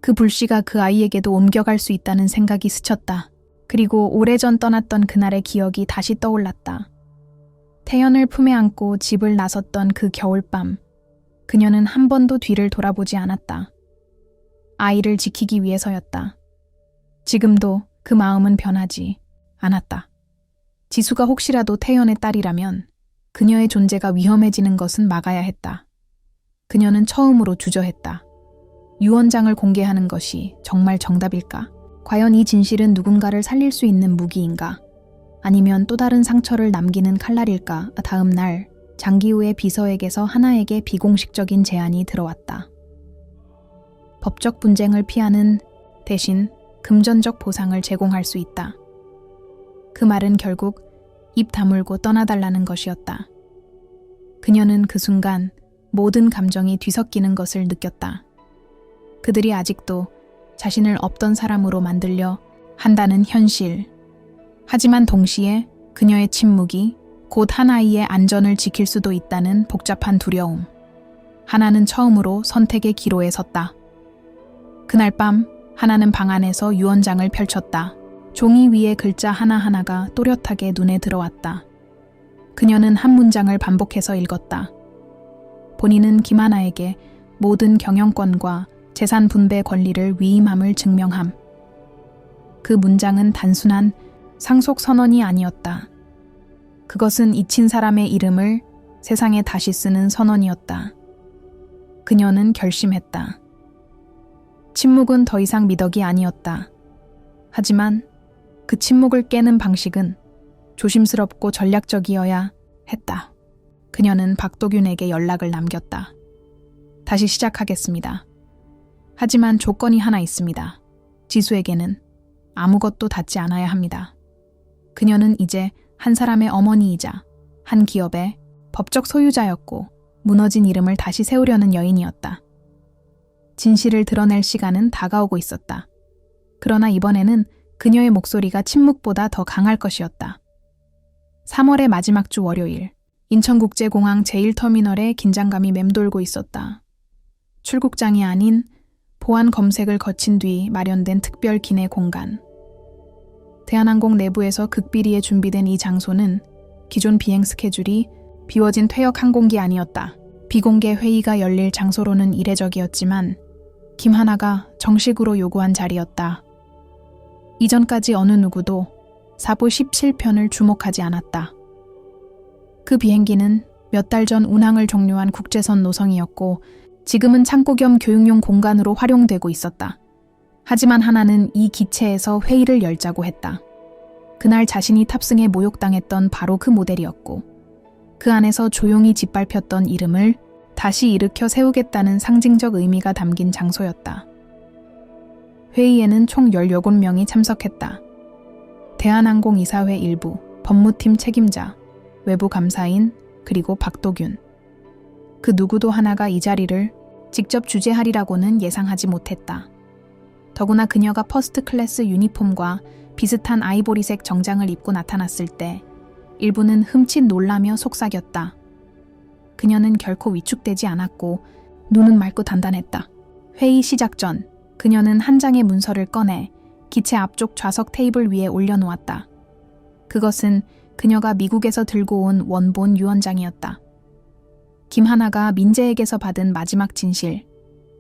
그 불씨가 그 아이에게도 옮겨갈 수 있다는 생각이 스쳤다. 그리고 오래전 떠났던 그날의 기억이 다시 떠올랐다. 태연을 품에 안고 집을 나섰던 그 겨울밤, 그녀는 한 번도 뒤를 돌아보지 않았다. 아이를 지키기 위해서였다. 지금도 그 마음은 변하지 않았다. 지수가 혹시라도 태연의 딸이라면 그녀의 존재가 위험해지는 것은 막아야 했다. 그녀는 처음으로 주저했다. 유언장을 공개하는 것이 정말 정답일까? 과연 이 진실은 누군가를 살릴 수 있는 무기인가? 아니면 또 다른 상처를 남기는 칼날일까? 다음 날 장기우의 비서에게서 하나에게 비공식적인 제안이 들어왔다. 법적 분쟁을 피하는 대신 금전적 보상을 제공할 수 있다. 그 말은 결국 입 다물고 떠나달라는 것이었다. 그녀는 그 순간 모든 감정이 뒤섞이는 것을 느꼈다. 그들이 아직도 자신을 없던 사람으로 만들려 한다는 현실. 하지만 동시에 그녀의 침묵이 곧 하나이의 안전을 지킬 수도 있다는 복잡한 두려움. 하나는 처음으로 선택의 기로에 섰다. 그날 밤 하나는 방 안에서 유언장을 펼쳤다. 종이 위에 글자 하나하나가 또렷하게 눈에 들어왔다. 그녀는 한 문장을 반복해서 읽었다. 본인은 김하나에게 모든 경영권과 재산 분배 권리를 위임함을 증명함. 그 문장은 단순한 상속 선언이 아니었다. 그것은 잊힌 사람의 이름을 세상에 다시 쓰는 선언이었다. 그녀는 결심했다. 침묵은 더 이상 미덕이 아니었다. 하지만 그 침묵을 깨는 방식은 조심스럽고 전략적이어야 했다. 그녀는 박도균에게 연락을 남겼다. 다시 시작하겠습니다. 하지만 조건이 하나 있습니다. 지수에게는 아무것도 닿지 않아야 합니다. 그녀는 이제 한 사람의 어머니이자 한 기업의 법적 소유자였고 무너진 이름을 다시 세우려는 여인이었다. 진실을 드러낼 시간은 다가오고 있었다. 그러나 이번에는 그녀의 목소리가 침묵보다 더 강할 것이었다. 3월의 마지막 주 월요일, 인천국제공항 제1터미널에 긴장감이 맴돌고 있었다. 출국장이 아닌 보안 검색을 거친 뒤 마련된 특별 기내 공간. 대한항공 내부에서 극비리에 준비된 이 장소는 기존 비행 스케줄이 비워진 퇴역 항공기 아니었다. 비공개 회의가 열릴 장소로는 이례적이었지만 김하나가 정식으로 요구한 자리였다. 이전까지 어느 누구도 사부 17편을 주목하지 않았다. 그 비행기는 몇 달 전 운항을 종료한 국제선 노성이었고 지금은 창고 겸 교육용 공간으로 활용되고 있었다. 하지만 하나는 이 기체에서 회의를 열자고 했다. 그날 자신이 탑승해 모욕당했던 바로 그 모델이었고 그 안에서 조용히 짓밟혔던 이름을 다시 일으켜 세우겠다는 상징적 의미가 담긴 장소였다. 회의에는 총 17명이 참석했다. 대한항공이사회 일부, 법무팀 책임자, 외부 감사인, 그리고 박도균. 그 누구도 하나가 이 자리를 직접 주재하리라고는 예상하지 못했다. 더구나 그녀가 퍼스트 클래스 유니폼과 비슷한 아이보리색 정장을 입고 나타났을 때 일부는 흠칫 놀라며 속삭였다. 그녀는 결코 위축되지 않았고 눈은 맑고 단단했다. 회의 시작 전 그녀는 한 장의 문서를 꺼내 기체 앞쪽 좌석 테이블 위에 올려놓았다. 그것은 그녀가 미국에서 들고 온 원본 유언장이었다. 김하나가 민재에게서 받은 마지막 진실,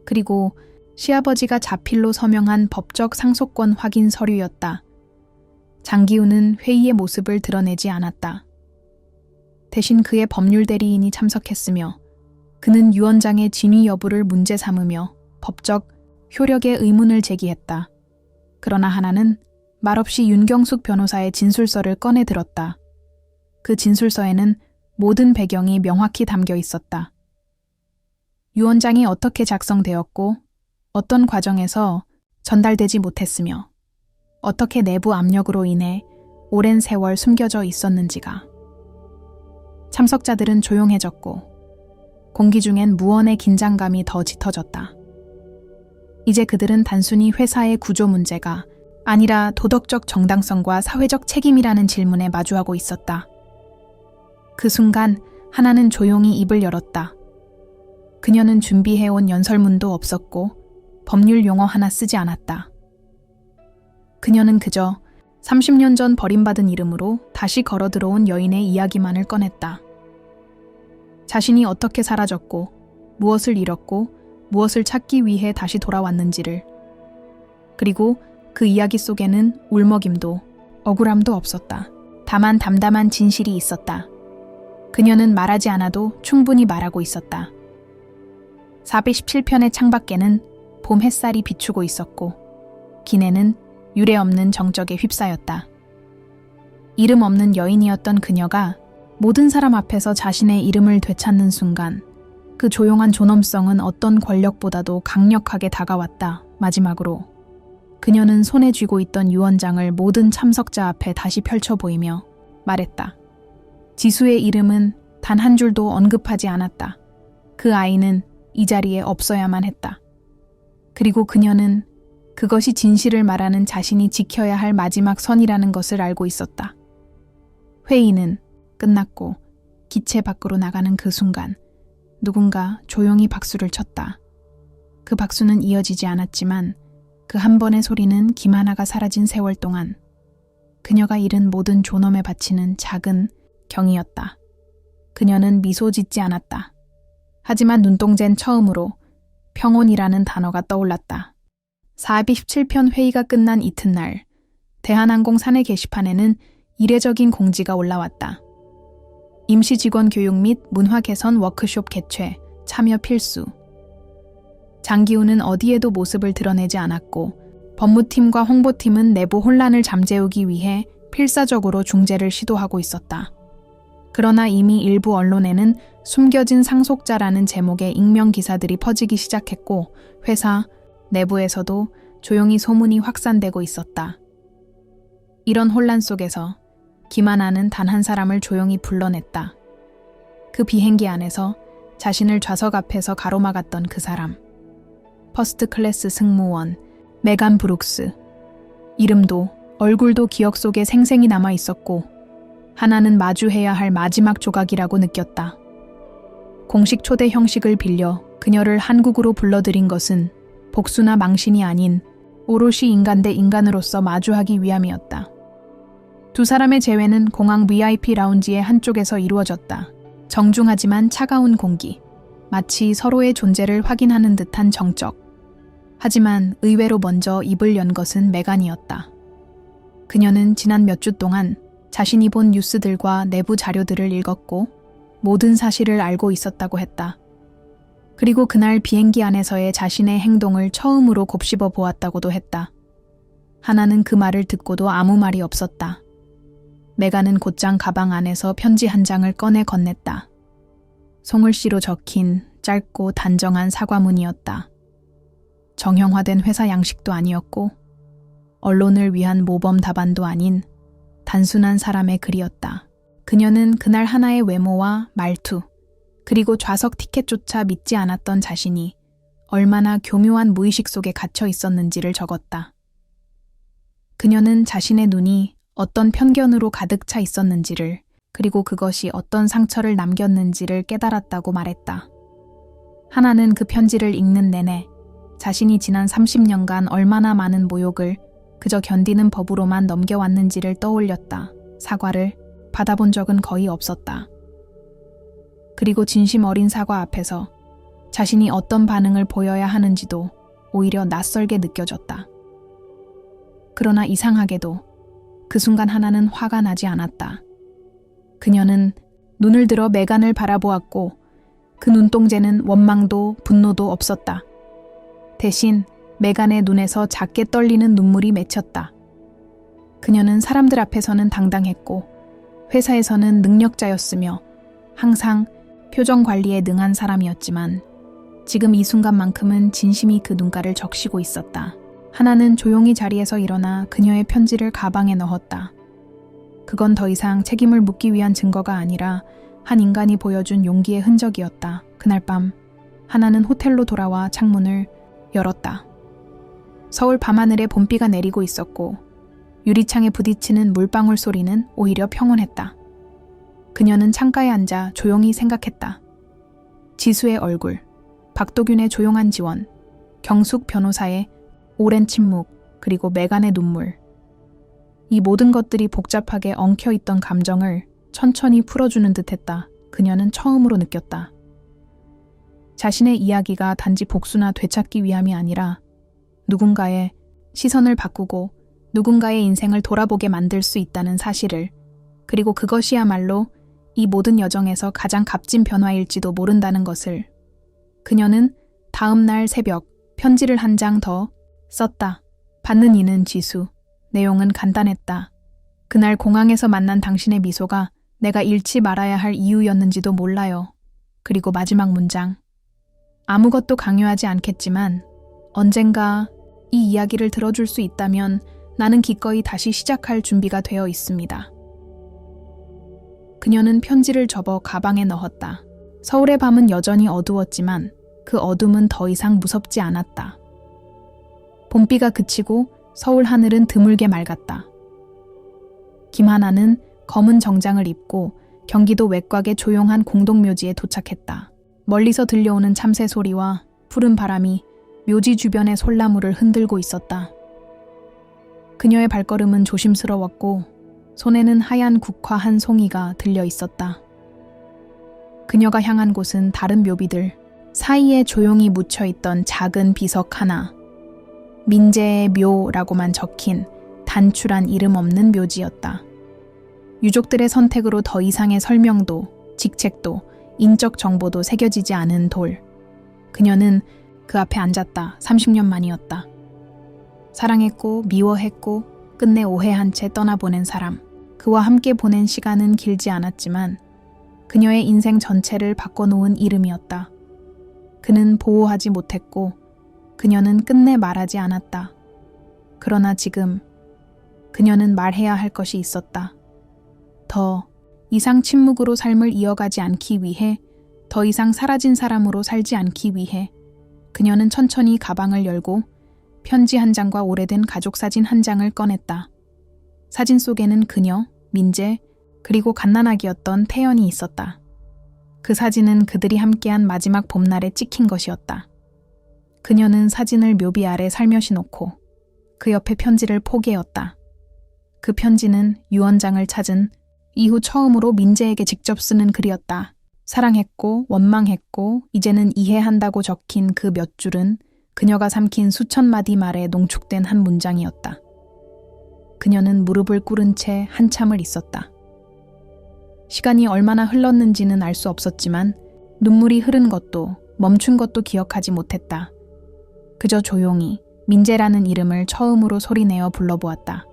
그리고 시아버지가 자필로 서명한 법적 상속권 확인 서류였다. 장기훈은 회의의 모습을 드러내지 않았다. 대신 그의 법률 대리인이 참석했으며 그는 유언장의 진위 여부를 문제 삼으며 법적 효력의 의문을 제기했다. 그러나 하나는 말없이 윤경숙 변호사의 진술서를 꺼내 들었다. 그 진술서에는 모든 배경이 명확히 담겨 있었다. 유언장이 어떻게 작성되었고 어떤 과정에서 전달되지 못했으며 어떻게 내부 압력으로 인해 오랜 세월 숨겨져 있었는지가. 참석자들은 조용해졌고 공기 중엔 무언의 긴장감이 더 짙어졌다. 이제 그들은 단순히 회사의 구조 문제가 아니라 도덕적 정당성과 사회적 책임이라는 질문에 마주하고 있었다. 그 순간 하나는 조용히 입을 열었다. 그녀는 준비해온 연설문도 없었고 법률 용어 하나 쓰지 않았다. 그녀는 그저 30년 전 버림받은 이름으로 다시 걸어 들어온 여인의 이야기만을 꺼냈다. 자신이 어떻게 사라졌고 무엇을 잃었고 무엇을 찾기 위해 다시 돌아왔는지를. 그리고 그 이야기 속에는 울먹임도 억울함도 없었다. 다만 담담한 진실이 있었다. 그녀는 말하지 않아도 충분히 말하고 있었다. 417편의 창밖에는 봄 햇살이 비추고 있었고 기내는 유례없는 정적에 휩싸였다. 이름 없는 여인이었던 그녀가 모든 사람 앞에서 자신의 이름을 되찾는 순간 그 조용한 존엄성은 어떤 권력보다도 강력하게 다가왔다. 마지막으로 그녀는 손에 쥐고 있던 유언장을 모든 참석자 앞에 다시 펼쳐 보이며 말했다. 지수의 이름은 단 한 줄도 언급하지 않았다. 그 아이는 이 자리에 없어야만 했다. 그리고 그녀는 그것이 진실을 말하는 자신이 지켜야 할 마지막 선이라는 것을 알고 있었다. 회의는 끝났고 기체 밖으로 나가는 그 순간 누군가 조용히 박수를 쳤다. 그 박수는 이어지지 않았지만 그 한 번의 소리는 김하나가 사라진 세월 동안 그녀가 잃은 모든 존엄에 바치는 작은 경이었다. 그녀는 미소 짓지 않았다. 하지만 눈동자엔 처음으로 평온이라는 단어가 떠올랐다. 417편 회의가 끝난 이튿날 대한항공 사내 게시판에는 이례적인 공지가 올라왔다. 임시 직원 교육 및 문화 개선 워크숍 개최, 참여 필수. 장기훈은 어디에도 모습을 드러내지 않았고 법무팀과 홍보팀은 내부 혼란을 잠재우기 위해 필사적으로 중재를 시도하고 있었다. 그러나 이미 일부 언론에는 숨겨진 상속자라는 제목의 익명 기사들이 퍼지기 시작했고 회사 내부에서도 조용히 소문이 확산되고 있었다. 이런 혼란 속에서 김하나는 단 한 사람을 조용히 불러냈다. 그 비행기 안에서 자신을 좌석 앞에서 가로막았던 그 사람. 퍼스트 클래스 승무원 메간 브룩스. 이름도 얼굴도 기억 속에 생생히 남아 있었고 하나는 마주해야 할 마지막 조각이라고 느꼈다. 공식 초대 형식을 빌려 그녀를 한국으로 불러들인 것은 복수나 망신이 아닌 오롯이 인간 대 인간으로서 마주하기 위함이었다. 두 사람의 재회는 공항 VIP 라운지의 한쪽에서 이루어졌다. 정중하지만 차가운 공기, 마치 서로의 존재를 확인하는 듯한 정적. 하지만 의외로 먼저 입을 연 것은 메간이었다. 그녀는 지난 몇 주 동안 자신이 본 뉴스들과 내부 자료들을 읽었고 모든 사실을 알고 있었다고 했다. 그리고 그날 비행기 안에서의 자신의 행동을 처음으로 곱씹어 보았다고도 했다. 하나는 그 말을 듣고도 아무 말이 없었다. 메간은 곧장 가방 안에서 편지 한 장을 꺼내 건넸다. 송글씨로 적힌 짧고 단정한 사과문이었다. 정형화된 회사 양식도 아니었고 언론을 위한 모범 답안도 아닌 단순한 사람의 글이었다. 그녀는 그날 하나의 외모와 말투, 그리고 좌석 티켓조차 믿지 않았던 자신이 얼마나 교묘한 무의식 속에 갇혀 있었는지를 적었다. 그녀는 자신의 눈이 어떤 편견으로 가득 차 있었는지를, 그리고 그것이 어떤 상처를 남겼는지를 깨달았다고 말했다. 하나는 그 편지를 읽는 내내 자신이 지난 30년간 얼마나 많은 모욕을 그저 견디는 법으로만 넘겨왔는지를 떠올렸다. 사과를 받아본 적은 거의 없었다. 그리고 진심 어린 사과 앞에서 자신이 어떤 반응을 보여야 하는지도 오히려 낯설게 느껴졌다. 그러나 이상하게도 그 순간 하나는 화가 나지 않았다. 그녀는 눈을 들어 메간을 바라보았고 그 눈동자는 원망도 분노도 없었다. 대신 메간의 눈에서 작게 떨리는 눈물이 맺혔다. 그녀는 사람들 앞에서는 당당했고 회사에서는 능력자였으며 항상 표정 관리에 능한 사람이었지만 지금 이 순간만큼은 진심이 그 눈가를 적시고 있었다. 하나는 조용히 자리에서 일어나 그녀의 편지를 가방에 넣었다. 그건 더 이상 책임을 묻기 위한 증거가 아니라 한 인간이 보여준 용기의 흔적이었다. 그날 밤 하나는 호텔로 돌아와 창문을 열었다. 서울 밤하늘에 봄비가 내리고 있었고 유리창에 부딪히는 물방울 소리는 오히려 평온했다. 그녀는 창가에 앉아 조용히 생각했다. 지수의 얼굴, 박도균의 조용한 지원, 경숙 변호사의 오랜 침묵, 그리고 메간의 눈물. 이 모든 것들이 복잡하게 엉켜있던 감정을 천천히 풀어주는 듯했다. 그녀는 처음으로 느꼈다. 자신의 이야기가 단지 복수나 되찾기 위함이 아니라 누군가의 시선을 바꾸고 누군가의 인생을 돌아보게 만들 수 있다는 사실을, 그리고 그것이야말로 이 모든 여정에서 가장 값진 변화일지도 모른다는 것을. 그녀는 다음 날 새벽 편지를 한 장 더 썼다. 받는 이는 지수. 내용은 간단했다. 그날 공항에서 만난 당신의 미소가 내가 잃지 말아야 할 이유였는지도 몰라요. 그리고 마지막 문장. 아무것도 강요하지 않겠지만 언젠가 이 이야기를 들어줄 수 있다면 나는 기꺼이 다시 시작할 준비가 되어 있습니다. 그녀는 편지를 접어 가방에 넣었다. 서울의 밤은 여전히 어두웠지만 그 어둠은 더 이상 무섭지 않았다. 봄비가 그치고 서울 하늘은 드물게 맑았다. 김하나는 검은 정장을 입고 경기도 외곽의 조용한 공동묘지에 도착했다. 멀리서 들려오는 참새 소리와 푸른 바람이 묘지 주변의 솔나무를 흔들고 있었다. 그녀의 발걸음은 조심스러웠고 손에는 하얀 국화 한 송이가 들려 있었다. 그녀가 향한 곳은 다른 묘비들 사이에 조용히 묻혀있던 작은 비석 하나. 민재의 묘라고만 적힌 단출한 이름 없는 묘지였다. 유족들의 선택으로 더 이상의 설명도, 직책도, 인적 정보도 새겨지지 않은 돌. 그녀는 그 앞에 앉았다. 30년 만이었다. 사랑했고 미워했고 끝내 오해한 채 떠나보낸 사람. 그와 함께 보낸 시간은 길지 않았지만 그녀의 인생 전체를 바꿔놓은 이름이었다. 그는 보호하지 못했고 그녀는 끝내 말하지 않았다. 그러나 지금 그녀는 말해야 할 것이 있었다. 더 이상 침묵으로 삶을 이어가지 않기 위해, 더 이상 사라진 사람으로 살지 않기 위해 그녀는 천천히 가방을 열고 편지 한 장과 오래된 가족 사진 한 장을 꺼냈다. 사진 속에는 그녀, 민재, 그리고 갓난아기였던 태연이 있었다. 그 사진은 그들이 함께한 마지막 봄날에 찍힌 것이었다. 그녀는 사진을 묘비 아래 살며시 놓고 그 옆에 편지를 포개었다. 그 편지는 유언장을 찾은 이후 처음으로 민재에게 직접 쓰는 글이었다. 사랑했고 원망했고 이제는 이해한다고 적힌 그 몇 줄은 그녀가 삼킨 수천 마디 말에 농축된 한 문장이었다. 그녀는 무릎을 꿇은 채 한참을 있었다. 시간이 얼마나 흘렀는지는 알 수 없었지만 눈물이 흐른 것도 멈춘 것도 기억하지 못했다. 그저 조용히 민재라는 이름을 처음으로 소리내어 불러보았다.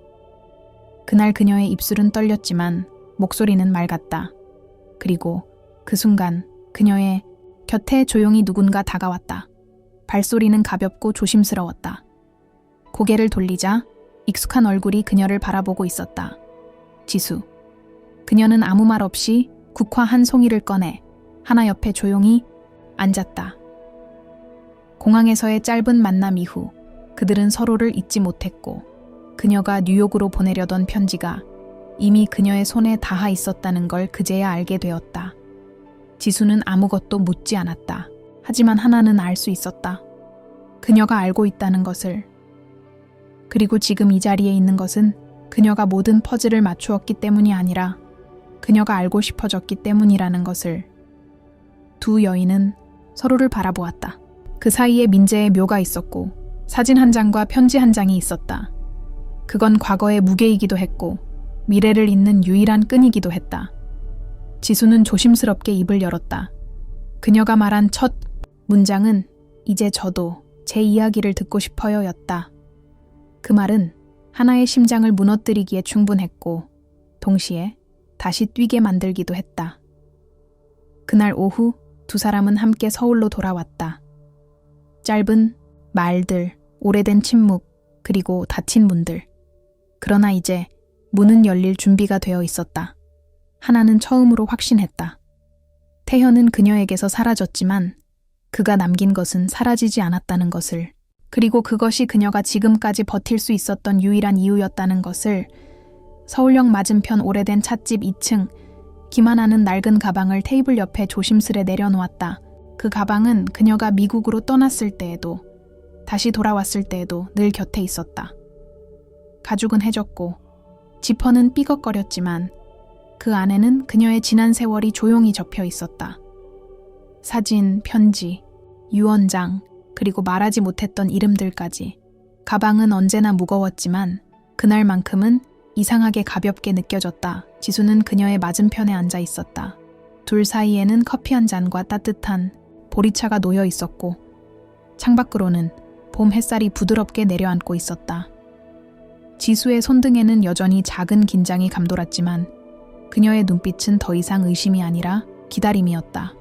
그날 그녀의 입술은 떨렸지만 목소리는 맑았다. 그리고 그 순간 그녀의 곁에 조용히 누군가 다가왔다. 발소리는 가볍고 조심스러웠다. 고개를 돌리자 익숙한 얼굴이 그녀를 바라보고 있었다. 지수. 그녀는 아무 말 없이 국화 한 송이를 꺼내 하나 옆에 조용히 앉았다. 공항에서의 짧은 만남 이후 그들은 서로를 잊지 못했고 그녀가 뉴욕으로 보내려던 편지가 이미 그녀의 손에 닿아 있었다는 걸 그제야 알게 되었다. 지수는 아무것도 묻지 않았다. 하지만 하나는 알 수 있었다. 그녀가 알고 있다는 것을. 그리고 지금 이 자리에 있는 것은 그녀가 모든 퍼즐을 맞추었기 때문이 아니라 그녀가 알고 싶어졌기 때문이라는 것을. 두 여인은 서로를 바라보았다. 그 사이에 민재의 묘가 있었고 사진 한 장과 편지 한 장이 있었다. 그건 과거의 무게이기도 했고 미래를 잇는 유일한 끈이기도 했다. 지수는 조심스럽게 입을 열었다. 그녀가 말한 첫 문장은 이제 저도 제 이야기를 듣고 싶어요 였다. 그 말은 하나의 심장을 무너뜨리기에 충분했고 동시에 다시 뛰게 만들기도 했다. 그날 오후 두 사람은 함께 서울로 돌아왔다. 짧은 말들, 오래된 침묵, 그리고 닫힌 문들. 그러나 이제 문은 열릴 준비가 되어 있었다. 하나는 처음으로 확신했다. 태현은 그녀에게서 사라졌지만 그가 남긴 것은 사라지지 않았다는 것을, 그리고 그것이 그녀가 지금까지 버틸 수 있었던 유일한 이유였다는 것을. 서울역 맞은편 오래된 찻집 2층, 기만하는 낡은 가방을 테이블 옆에 조심스레 내려놓았다. 그 가방은 그녀가 미국으로 떠났을 때에도 다시 돌아왔을 때에도 늘 곁에 있었다. 가죽은 해졌고 지퍼는 삐걱거렸지만 그 안에는 그녀의 지난 세월이 조용히 접혀 있었다. 사진, 편지, 유언장, 그리고 말하지 못했던 이름들까지. 가방은 언제나 무거웠지만 그날만큼은 이상하게 가볍게 느껴졌다. 지수는 그녀의 맞은편에 앉아 있었다. 둘 사이에는 커피 한 잔과 따뜻한 보리차가 놓여 있었고 창밖으로는 봄 햇살이 부드럽게 내려앉고 있었다. 지수의 손등에는 여전히 작은 긴장이 감돌았지만 그녀의 눈빛은 더 이상 의심이 아니라 기다림이었다.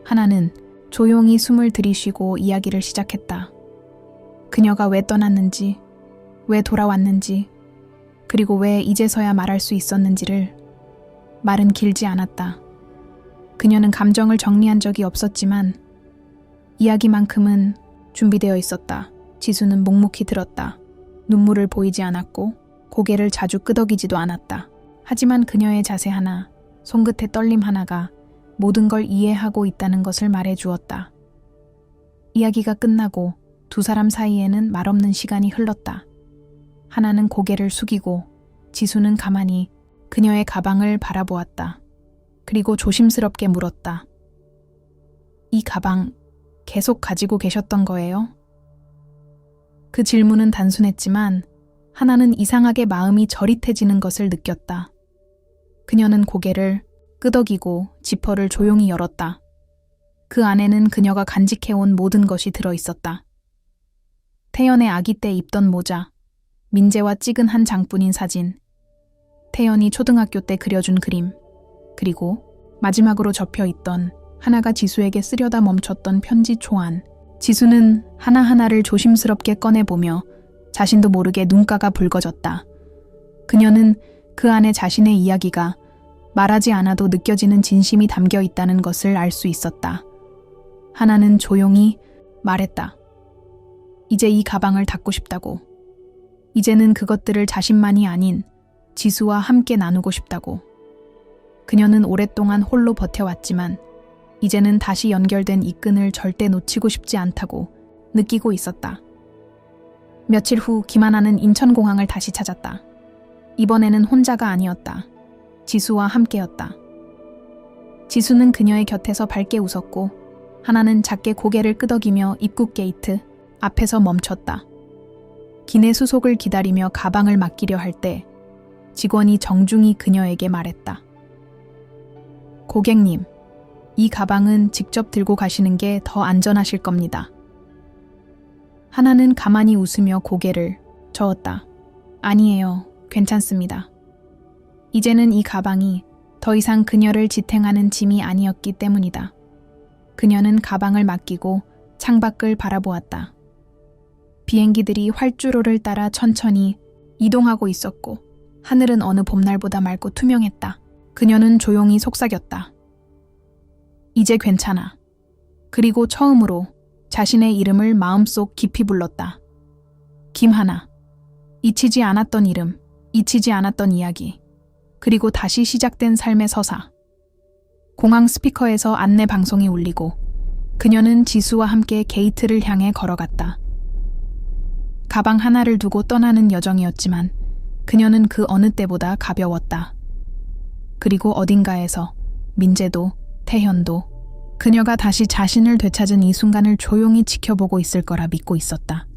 하나는 조용히 숨을 들이쉬고 이야기를 시작했다. 그녀가 왜 떠났는지, 왜 돌아왔는지, 그리고 왜 이제서야 말할 수 있었는지를. 말은 길지 않았다. 그녀는 감정을 정리한 적이 없었지만 이야기만큼은 준비되어 있었다. 지수는 묵묵히 들었다. 눈물을 보이지 않았고 고개를 자주 끄덕이지도 않았다. 하지만 그녀의 자세 하나, 손끝의 떨림 하나가 모든 걸 이해하고 있다는 것을 말해주었다. 이야기가 끝나고 두 사람 사이에는 말없는 시간이 흘렀다. 하나는 고개를 숙이고 지수는 가만히 그녀의 가방을 바라보았다. 그리고 조심스럽게 물었다. 이 가방 계속 가지고 계셨던 거예요? 그 질문은 단순했지만 하나는 이상하게 마음이 저릿해지는 것을 느꼈다. 그녀는 고개를 끄덕이고 지퍼를 조용히 열었다. 그 안에는 그녀가 간직해온 모든 것이 들어있었다. 태연의 아기 때 입던 모자, 민재와 찍은 한 장뿐인 사진, 태연이 초등학교 때 그려준 그림, 그리고 마지막으로 접혀있던 하나가 지수에게 쓰려다 멈췄던 편지 초안. 지수는 하나하나를 조심스럽게 꺼내보며 자신도 모르게 눈가가 붉어졌다. 그녀는 그 안에 자신의 이야기가 말하지 않아도 느껴지는 진심이 담겨 있다는 것을 알 수 있었다. 하나는 조용히 말했다. 이제 이 가방을 닫고 싶다고. 이제는 그것들을 자신만이 아닌 지수와 함께 나누고 싶다고. 그녀는 오랫동안 홀로 버텨왔지만 이제는 다시 연결된 이 끈을 절대 놓치고 싶지 않다고 느끼고 있었다. 며칠 후 김하나는 인천공항을 다시 찾았다. 이번에는 혼자가 아니었다. 지수와 함께였다. 지수는 그녀의 곁에서 밝게 웃었고 하나는 작게 고개를 끄덕이며 입국 게이트 앞에서 멈췄다. 기내 수속을 기다리며 가방을 맡기려 할 때 직원이 정중히 그녀에게 말했다. 고객님, 이 가방은 직접 들고 가시는 게 더 안전하실 겁니다. 하나는 가만히 웃으며 고개를 저었다. 아니에요. 괜찮습니다. 이제는 이 가방이 더 이상 그녀를 지탱하는 짐이 아니었기 때문이다. 그녀는 가방을 맡기고 창밖을 바라보았다. 비행기들이 활주로를 따라 천천히 이동하고 있었고 하늘은 어느 봄날보다 맑고 투명했다. 그녀는 조용히 속삭였다. 이제 괜찮아. 그리고 처음으로 자신의 이름을 마음속 깊이 불렀다. 김하나. 잊히지 않았던 이름, 잊히지 않았던 이야기, 그리고 다시 시작된 삶의 서사. 공항 스피커에서 안내 방송이 울리고 그녀는 지수와 함께 게이트를 향해 걸어갔다. 가방 하나를 두고 떠나는 여정이었지만 그녀는 그 어느 때보다 가벼웠다. 그리고 어딘가에서 민재도, 태현도 그녀가 다시 자신을 되찾은 이 순간을 조용히 지켜보고 있을 거라 믿고 있었다.